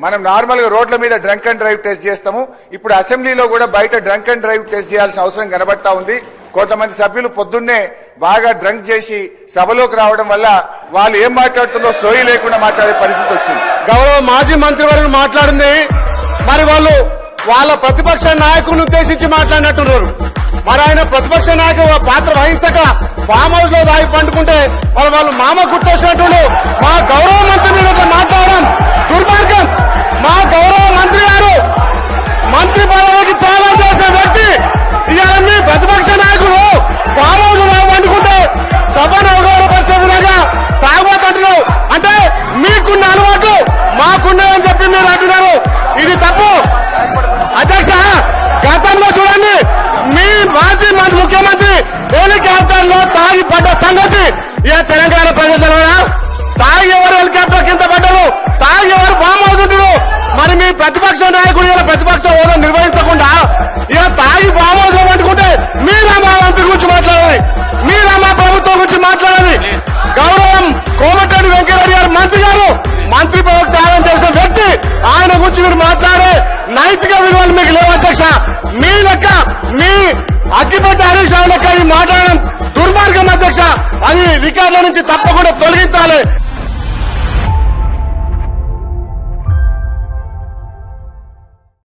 మనం నార్మల్ గా రోడ్ల మీద డ్రంక్ అండ్ డ్రైవ్ టెస్ట్ చేస్తాము. ఇప్పుడు అసెంబ్లీలో కూడా బయట డ్రంక్ అండ్ డ్రైవ్ టెస్ట్ చేయాల్సిన అవసరం కనబడతా ఉంది. కొంతమంది సభ్యులు పొద్దున్నే బాగా డ్రంక్ చేసి సభలోకి రావడం వల్ల వాళ్ళు ఏం మాట్లాడుతుందో సోయి లేకుండా మాట్లాడే పరిస్థితి వచ్చింది. గౌరవ మాజీ మంత్రివర్గం మాట్లాడింది, మరి వాళ్ళు వాళ్ళ ప్రతిపక్ష నాయకులను ఉద్దేశించి మాట్లాడినట్టున్నారు. మరి ఆయన ప్రతిపక్ష నాయకుడు పాత్ర వహించక ఫామ్ హౌస్ లో దాగి పండుకుంటే వాళ్ళు మామ గుర్తొచ్చినట్టు మా గౌరవ మంత్రి మీద మాట్లాడడం దుర్మార్గం. మా గౌరవ మంత్రి గారు మంత్రి పదవికి త్యాగం చేసిన వ్యక్తి ఇవాళ మీ ప్రతిపక్ష నాయకుడు ఫామ్ హౌస్ లో పండుకుంటే సభను అవగౌరవపరిచే విధంగా తాగబోతుంటున్నావు అంటే మీకున్న అలవాటు మాకున్నాయని చెప్పి మీరు అంటున్నారు. ఇది తప్పు. అధ్యక్ష, గతంలో చూడండి మీ మాజీ ముఖ్యమంత్రి హెలికాప్టర్ లో తాగి పడ్డ సంగతి ఇక తెలంగాణ ప్రజలు తాగి ఎవరు హెలికాప్టర్ కింద పడ్డారు, తాగి ఎవరు ఫామ్ అవుతుంటారు. మరి మీ ప్రతిపక్ష నాయకుడు ఇలా ప్రతిపక్ష హోదా నిర్వహించకుండా ఇక తాగి ఫామ్ హౌస్ లో పట్టుకుంటే మీరా మా మంత్రి గురించి మాట్లాడాలి, మీరా మా ప్రభుత్వం గురించి మాట్లాడాలి. గౌరవం కోమటిరెడ్డి వెంకటరెడ్డి గారు మంత్రి గారు మంత్రి పదవికి త్యాగం చేసిన వ్యక్తి, ఆయన గురించి మీరు మాట్లాడే నైతిక విలువలు మీకు లేవు అధ్యక్ష. మీ లెక్క మీ అగ్గిపెట్టి హరీష్ రావు లెక్క ఈ మాట్లాడడం దుర్మార్గం అధ్యక్ష. అది రికార్డుల నుంచి తప్పకుండా తొలగించాలి.